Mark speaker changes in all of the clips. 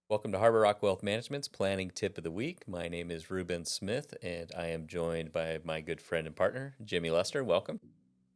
Speaker 1: Welcome to Harbor Rock Wealth Management's Planning Tip of the Week. My name is Ruben Smith, and I am joined by my good friend and partner, Jimmy Lester. Welcome.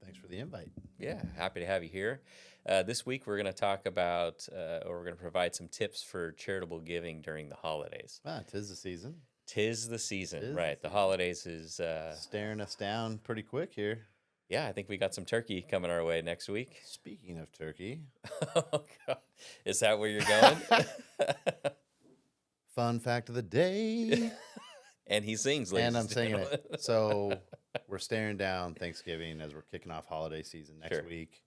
Speaker 2: Thanks for the invite.
Speaker 1: Yeah, happy to have you here. This week, we're going to talk about, or we're going to provide some tips for charitable giving during the holidays.
Speaker 2: Tis the season.
Speaker 1: Tis the season,
Speaker 2: Tis the
Speaker 1: right? The
Speaker 2: season.
Speaker 1: holidays is,
Speaker 2: Staring us down pretty quick here.
Speaker 1: yeah, I think we got some turkey coming our way next week.
Speaker 2: Speaking of turkey,
Speaker 1: Oh, God. Is that where you're going?
Speaker 2: fun fact of the day.
Speaker 1: And he sings, ladies
Speaker 2: And I'm
Speaker 1: and
Speaker 2: singing
Speaker 1: gentlemen.
Speaker 2: it. So we're staring down Thanksgiving as we're kicking off holiday season next
Speaker 1: Sure.
Speaker 2: week.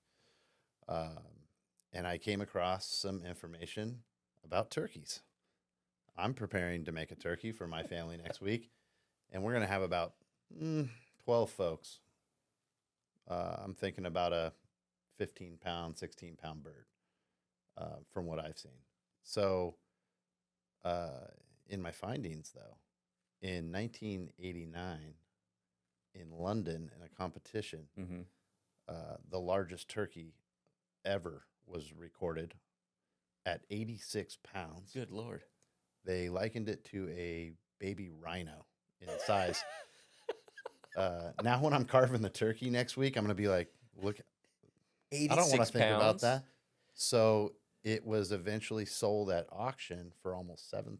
Speaker 2: And I came across some information about turkeys. I'm preparing to make a turkey for my family next week, and we're going to have about 12 folks. I'm thinking about a 15-pound, 16-pound bird from what I've seen. So in my findings, though, in 1989 in London in a competition, the largest turkey ever was recorded at 86 pounds.
Speaker 1: Good Lord.
Speaker 2: They likened it to a baby rhino in size. Now when I'm carving the turkey next week, I'm going to be like, look,
Speaker 1: 86
Speaker 2: I don't want to think about
Speaker 1: pounds?
Speaker 2: that. So it was eventually sold at auction for almost $7,000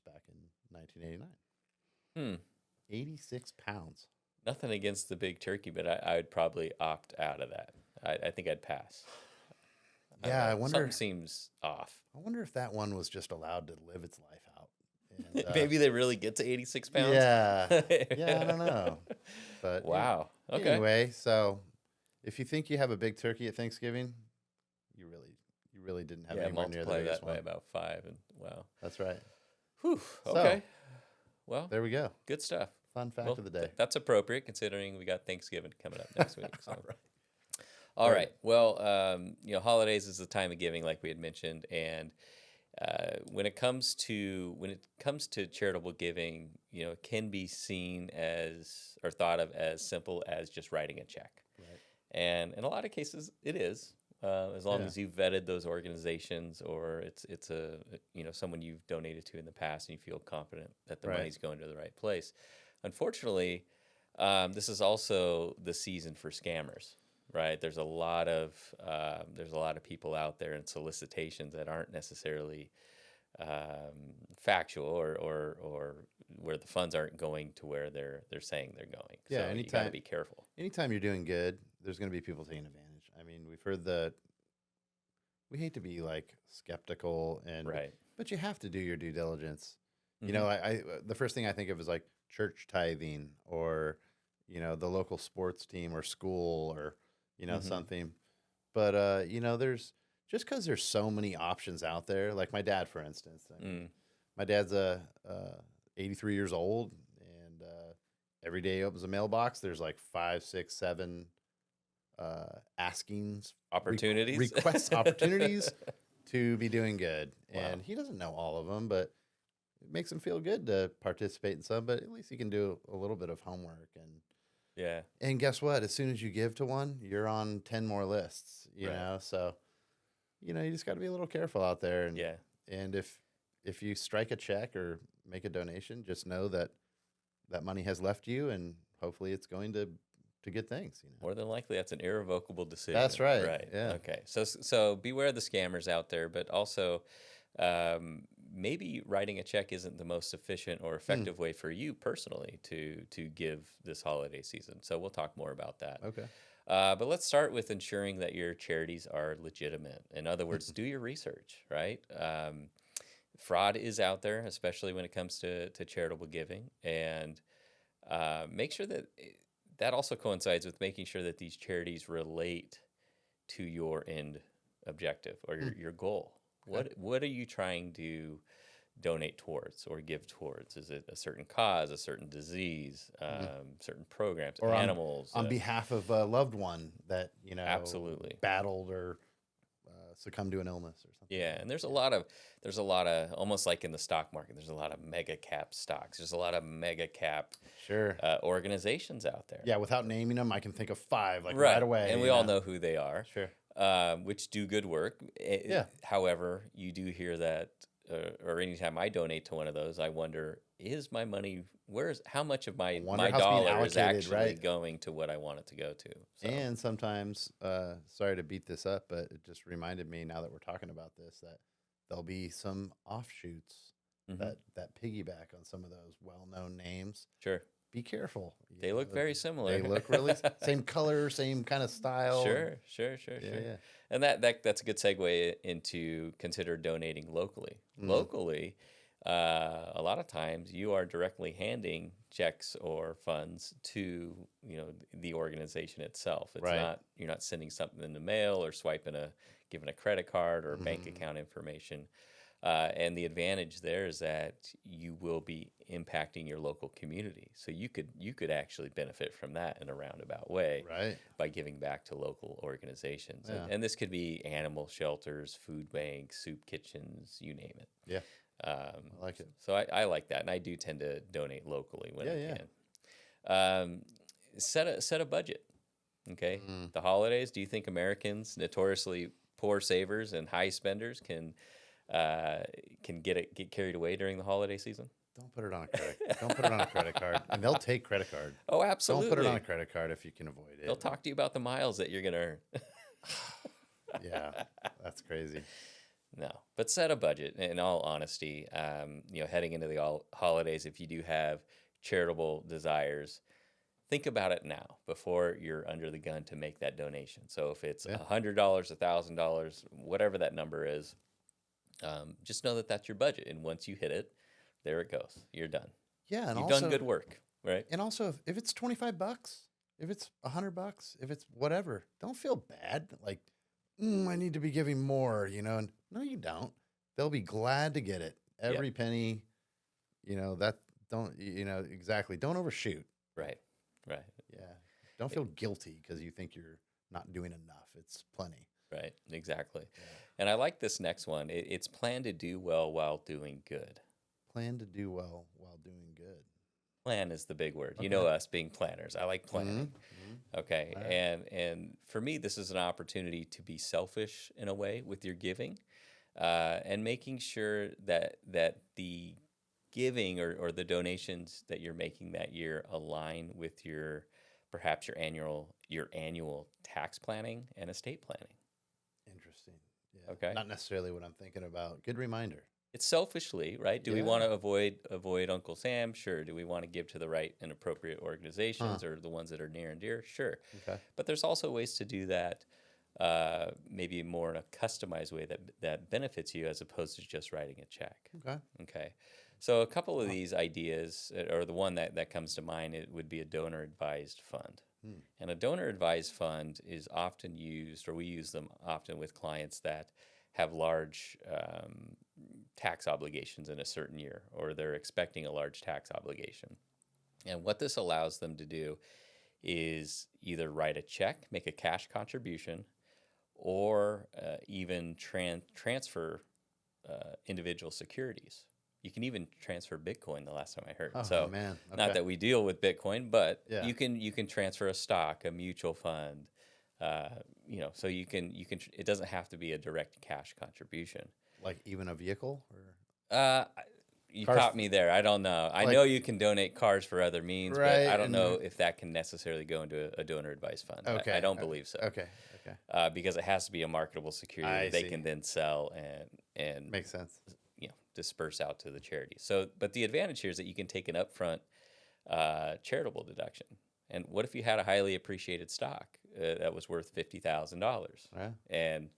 Speaker 2: back in 1989. 86 pounds.
Speaker 1: Nothing against the big turkey, but I would probably opt out of that. I think I'd pass.
Speaker 2: Yeah, I wonder.
Speaker 1: Something seems off.
Speaker 2: I wonder if that one was just allowed to live its life out. And,
Speaker 1: Maybe they really get to 86 pounds.
Speaker 2: Yeah, I don't know. But
Speaker 1: Wow. Okay.
Speaker 2: Anyway, so if you think you have a big turkey at Thanksgiving, you really didn't have anywhere near the
Speaker 1: multiply
Speaker 2: biggest
Speaker 1: that by
Speaker 2: one.
Speaker 1: about 5, and wow.
Speaker 2: That's right.
Speaker 1: Whew.
Speaker 2: So,
Speaker 1: Okay. Well,
Speaker 2: there we go.
Speaker 1: good stuff.
Speaker 2: Fun fact
Speaker 1: Well,
Speaker 2: of the day.
Speaker 1: that's appropriate considering we got Thanksgiving coming up next week. So.
Speaker 2: All right.
Speaker 1: All right. Well, holidays is the time of giving, like we had mentioned, and when it comes to charitable giving, it can be seen as or thought of as simple as just writing a check,
Speaker 2: Right.
Speaker 1: and in a lot of cases, it is. As long
Speaker 2: Yeah.
Speaker 1: as you've vetted those organizations, or it's a someone you've donated to in the past, and you feel confident that the
Speaker 2: Right.
Speaker 1: money's going to the right place. Unfortunately, this is also the season for scammers. Right, there's a lot of people out there in solicitations that aren't necessarily factual, or where the funds aren't going to where they're saying they're going.
Speaker 2: Yeah,
Speaker 1: So you got to
Speaker 2: anytime
Speaker 1: be careful.
Speaker 2: anytime you're doing good, there's going to be people taking advantage. I mean, we've heard that we hate to be like skeptical
Speaker 1: Right.
Speaker 2: but you have to do your due diligence. You
Speaker 1: Mhm.
Speaker 2: know, I the first thing I think of is like church tithing or the local sports team or school or
Speaker 1: Mhm.
Speaker 2: something. But there's just because there's so many options out there. Like my dad, for instance. I mean, my dad's 83 years old, and every day he opens a mailbox. There's like 5, 6, 7 askings,
Speaker 1: Opportunities.
Speaker 2: requests, opportunities to be doing good.
Speaker 1: Wow.
Speaker 2: And he doesn't know all of them, but it makes him feel good to participate in some. But at least he can do a little bit of homework.
Speaker 1: Yeah.
Speaker 2: And guess what? As soon as you give to one, you're on 10 more lists,
Speaker 1: Right.
Speaker 2: So, you just got to be a little careful out there. And,
Speaker 1: Yeah.
Speaker 2: and if you strike a check or make a donation, just know that that money has left you, and hopefully it's going to good things.
Speaker 1: More than likely, that's an irrevocable decision.
Speaker 2: That's right.
Speaker 1: Right.
Speaker 2: Yeah.
Speaker 1: Okay. So beware of the scammers out there, but also maybe writing a check isn't the most efficient or effective way for you personally to give this holiday season. So we'll talk more about that.
Speaker 2: Okay.
Speaker 1: But let's start with ensuring that your charities are legitimate. In other words, do your research, right? Fraud is out there, especially when it comes to charitable giving, and make sure that also coincides with making sure that these charities relate to your end objective or your goal.
Speaker 2: Okay.
Speaker 1: What are you trying to donate towards or give towards? Is it a certain cause, a certain disease, certain programs,
Speaker 2: Or
Speaker 1: animals?
Speaker 2: on behalf of a loved one that,
Speaker 1: Absolutely.
Speaker 2: battled or succumbed to an illness or something.
Speaker 1: Yeah, and there's a lot of almost like in the stock market. There's a lot of mega cap stocks. There's a lot of mega cap
Speaker 2: Sure.
Speaker 1: organizations out there.
Speaker 2: Yeah, without naming them, I can think of 5
Speaker 1: right
Speaker 2: right away.
Speaker 1: and we all know who they are.
Speaker 2: Sure.
Speaker 1: Which do good work.
Speaker 2: Yeah.
Speaker 1: However, you do hear that or anytime I donate to one of those, I wonder, is my money, how much of
Speaker 2: I
Speaker 1: my
Speaker 2: wonder
Speaker 1: my
Speaker 2: how it's being
Speaker 1: dollar is
Speaker 2: allocated,
Speaker 1: actually
Speaker 2: right?
Speaker 1: going to what I want it to go to? So,
Speaker 2: And sometimes, sorry to beat this up, but it just reminded me now that we're talking about this that there'll be some offshoots
Speaker 1: mhm,
Speaker 2: that piggyback on some of those well-known names.
Speaker 1: sure.
Speaker 2: Be careful.
Speaker 1: They look very
Speaker 2: They
Speaker 1: similar.
Speaker 2: look really same color, same kind of style.
Speaker 1: Sure, sure, sure,
Speaker 2: Yeah,
Speaker 1: sure.
Speaker 2: yeah.
Speaker 1: And that's a good segue into consider donating locally.
Speaker 2: Mm,
Speaker 1: Locally, a lot of times you are directly handing checks or funds to, the organization itself. It's
Speaker 2: right.
Speaker 1: not, you're not sending something in the mail or giving a credit card or bank
Speaker 2: Hmm.
Speaker 1: account information. And the advantage there is that you will be impacting your local community. So you could actually benefit from that in a roundabout way
Speaker 2: Right.
Speaker 1: by giving back to local organizations. And,
Speaker 2: Yeah.
Speaker 1: and this could be animal shelters, food banks, soup kitchens, you name it.
Speaker 2: Yeah.
Speaker 1: Um,
Speaker 2: I like it.
Speaker 1: so I like that, and I do tend to donate locally when
Speaker 2: Yeah,
Speaker 1: I
Speaker 2: yeah.
Speaker 1: can. Set a budget. Okay,
Speaker 2: Mm.
Speaker 1: the holidays. Do you think Americans, notoriously poor savers and high spenders, can get carried away during the holiday season?
Speaker 2: Don't put it on a credit. Don't put it on a credit card, and they'll take credit card.
Speaker 1: Oh,
Speaker 2: Don't put it on a
Speaker 1: absolutely.
Speaker 2: credit card if you can avoid
Speaker 1: They'll
Speaker 2: it.
Speaker 1: talk to you about the miles that you're gonna earn.
Speaker 2: Yeah, that's crazy.
Speaker 1: No, but set a budget. In all honesty, heading into the holidays, if you do have charitable desires, think about it now before you're under the gun to make that donation. So if it's
Speaker 2: Yeah,
Speaker 1: $100, $1,000, whatever that number is, just know that that's your budget. And once you hit it, there it goes. You're done.
Speaker 2: yeah, and
Speaker 1: You've done
Speaker 2: also,
Speaker 1: good work, right?
Speaker 2: if it's $25, if it's $100, if it's whatever, don't feel bad. Like, I need to be giving more, and no, you don't. They'll be glad to get it.
Speaker 1: Yep.
Speaker 2: Every penny, that don't, exactly. Don't overshoot.
Speaker 1: Right. Right.
Speaker 2: Yeah. Don't feel guilty because you think you're not doing enough. It's plenty.
Speaker 1: Right. Exactly.
Speaker 2: Yeah.
Speaker 1: And I like this next one. It's plan to do well while doing good.
Speaker 2: Plan to do well while doing good.
Speaker 1: Plan is the big word. You know
Speaker 2: Okay.
Speaker 1: us being planners. I like planning. Okay.
Speaker 2: All right.
Speaker 1: And for me, this is an opportunity to be selfish in a way with your giving, and making sure that the giving or the donations that you're making that year align with perhaps your annual tax planning and estate planning.
Speaker 2: Interesting. Yeah.
Speaker 1: Okay.
Speaker 2: Not necessarily what I'm thinking about. Good reminder.
Speaker 1: It's selfishly, right? Do we
Speaker 2: Yeah.
Speaker 1: want to avoid Uncle Sam? Sure. Do we want to give to the right and appropriate
Speaker 2: Huh.
Speaker 1: organizations or the ones that are near and dear? Sure.
Speaker 2: Okay.
Speaker 1: But there's also ways to do that, maybe more in a customized way that benefits you as opposed to just writing a check.
Speaker 2: Okay.
Speaker 1: Okay. So a couple of
Speaker 2: Wow.
Speaker 1: these ideas, or the one that comes to mind, it would be a donor advised fund.
Speaker 2: Hmm.
Speaker 1: And a donor advised fund is often used, or we use them often with clients that have large tax obligations in a certain year, or they're expecting a large tax obligation. And what this allows them to do is either write a check, make a cash contribution, or even transfer individual securities. You can even transfer Bitcoin. The last time I heard,
Speaker 2: Oh
Speaker 1: so
Speaker 2: man.
Speaker 1: not
Speaker 2: Okay.
Speaker 1: that we deal with Bitcoin, but
Speaker 2: Yeah.
Speaker 1: you can transfer a stock, a mutual fund. So you can. It doesn't have to be a direct cash contribution.
Speaker 2: Like even a vehicle or
Speaker 1: Uh, you
Speaker 2: cars.
Speaker 1: caught me there. I don't know. I
Speaker 2: Like
Speaker 1: know you can donate cars for other means, but
Speaker 2: right.
Speaker 1: I don't
Speaker 2: And
Speaker 1: know if that can necessarily go into a donor advised fund.
Speaker 2: okay.
Speaker 1: I don't believe so.
Speaker 2: Okay. Okay.
Speaker 1: Because it has to be a marketable security
Speaker 2: I
Speaker 1: that they
Speaker 2: see.
Speaker 1: can then sell and
Speaker 2: Makes sense.
Speaker 1: disperse out to the charity. So, but the advantage here is that you can take an upfront charitable deduction. And what if you had a highly appreciated stock that was worth $50,000,
Speaker 2: Yeah.
Speaker 1: and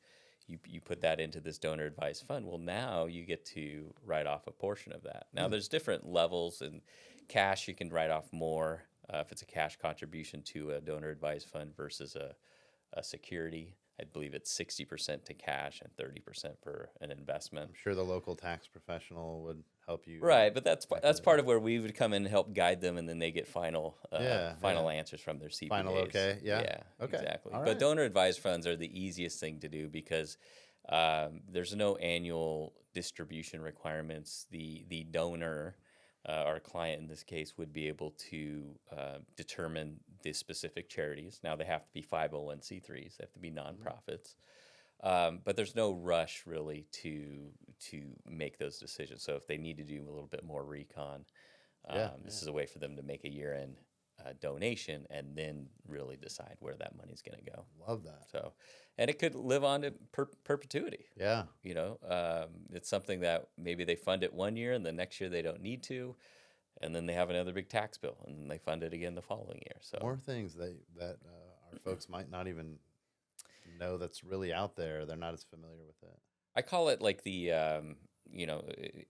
Speaker 1: you put that into this donor advised fund? Well, now you get to write off a portion of that. Now,
Speaker 2: Hmm.
Speaker 1: there's different levels. In cash, you can write off more if it's a cash contribution to a donor advised fund versus a security. I believe it's 60% to cash and 30% for an investment.
Speaker 2: I'm sure the local tax professional would help you.
Speaker 1: Right, but that's
Speaker 2: calculate
Speaker 1: part
Speaker 2: that.
Speaker 1: of where we would come in and help guide them, and then they get final
Speaker 2: Yeah.
Speaker 1: answers from their CPAs.
Speaker 2: Final okay. Yeah.
Speaker 1: Yeah,
Speaker 2: Okay.
Speaker 1: exactly.
Speaker 2: All
Speaker 1: But
Speaker 2: right.
Speaker 1: donor advised funds are the easiest thing to do because there's no annual distribution requirements. The donor, our client in this case, would be able to determine the specific charities. Now they have to be 501c3s, they have to be nonprofits. But there's no rush really to make those decisions. So if they need to do a little bit more recon,
Speaker 2: Yeah,
Speaker 1: this
Speaker 2: yeah.
Speaker 1: is a way for them to make a year-end donation and then really decide where that money's going to go.
Speaker 2: Love that.
Speaker 1: So, and it could live on to perpetuity.
Speaker 2: Yeah.
Speaker 1: It's something that maybe they fund it one year and the next year they don't need to, and then they have another big tax bill and then they fund it again the following year. So
Speaker 2: More things that our folks might not even know that's really out there. They're not as familiar with it.
Speaker 1: I call it like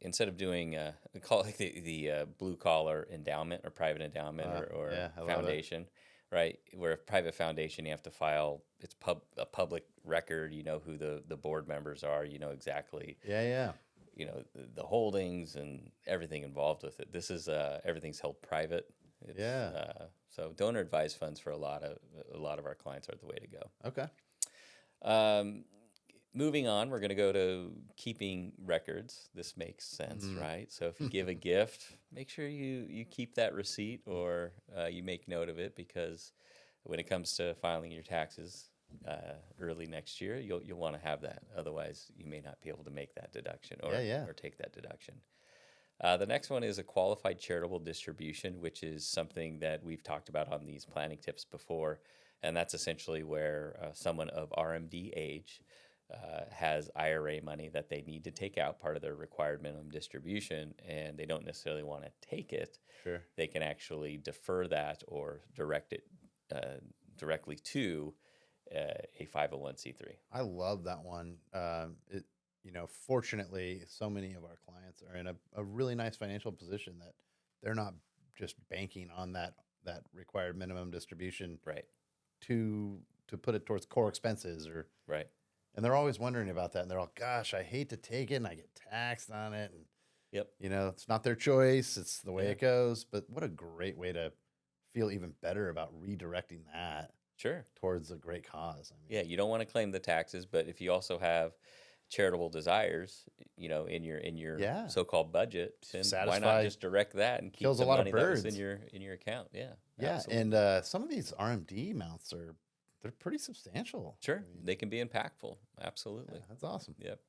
Speaker 1: instead of doing, I call it like the blue collar endowment or private endowment or
Speaker 2: Yeah, I love it.
Speaker 1: foundation, right? Where a private foundation, you have to file, it's a public record, you know who the board members are, you know exactly,
Speaker 2: Yeah, yeah.
Speaker 1: the holdings and everything involved with it. This is, everything's held private. It's,
Speaker 2: Yeah.
Speaker 1: So donor advised funds for a lot of our clients are the way to go.
Speaker 2: Okay.
Speaker 1: Um, Moving on, we're going to go to keeping records. This makes sense, right? So if you give a gift, make sure you keep that receipt or you make note of it, because when it comes to filing your taxes early next year, you'll want to have that. Otherwise, you may not be able to make that deduction or take that deduction. The next one is a qualified charitable distribution, which is something that we've talked about on these planning tips before. And that's essentially where someone of RMD age has IRA money that they need to take out, part of their required minimum distribution, and they don't necessarily want to take it.
Speaker 2: Sure.
Speaker 1: They can actually defer that or direct it directly to a 501c3.
Speaker 2: I love that one. Fortunately, so many of our clients are in a really nice financial position that they're not just banking on that required minimum distribution
Speaker 1: Right.
Speaker 2: to put it towards core expenses
Speaker 1: Right.
Speaker 2: and they're always wondering about that. And they're all, gosh, I hate to take it and I get taxed on it. And,
Speaker 1: Yep.
Speaker 2: it's not their choice. It's the way
Speaker 1: Yeah.
Speaker 2: it goes. But what a great way to feel even better about redirecting that
Speaker 1: Sure.
Speaker 2: towards a great cause. I mean,
Speaker 1: Yeah, you don't want to claim the taxes, but if you also have charitable desires, in your
Speaker 2: Yeah.
Speaker 1: so-called budget, then why not
Speaker 2: Satisfy-
Speaker 1: just direct that and keep
Speaker 2: kills a
Speaker 1: the
Speaker 2: lot of
Speaker 1: money that was
Speaker 2: birds.
Speaker 1: in your account? Yeah.
Speaker 2: Yeah.
Speaker 1: Absolutely.
Speaker 2: And some of these RMD amounts they're pretty substantial.
Speaker 1: Sure,
Speaker 2: I mean,
Speaker 1: they can be impactful. Absolutely.
Speaker 2: yeah, that's awesome.
Speaker 1: Yep.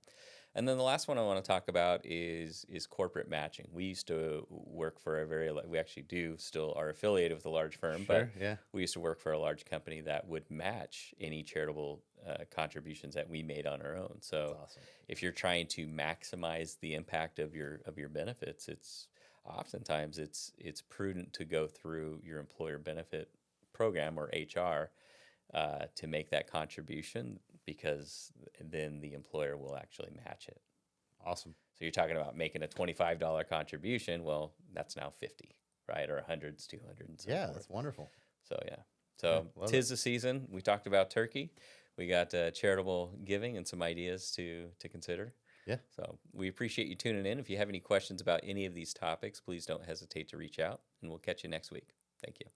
Speaker 1: And then the last one I want to talk about is corporate matching. We used to work for we actually do still are affiliated with a large firm, but
Speaker 2: Sure, yeah.
Speaker 1: we used to work for a large company that would match any charitable contributions that we made on our own. So
Speaker 2: That's awesome.
Speaker 1: if you're trying to maximize the impact of your benefits, it's oftentimes it's prudent to go through your employer benefit program or HR to make that contribution, because then the employer will actually match it.
Speaker 2: Awesome.
Speaker 1: So you're talking about making a $25 contribution. Well, that's now 50, right? Or 100s, 200, and so
Speaker 2: Yeah,
Speaker 1: forth.
Speaker 2: that's wonderful.
Speaker 1: So yeah. So
Speaker 2: love
Speaker 1: tis the season. We talked about turkey. We got charitable giving and some ideas to consider.
Speaker 2: Yeah.
Speaker 1: So we appreciate you tuning in. If you have any questions about any of these topics, please don't hesitate to reach out, and we'll catch you next week. Thank you.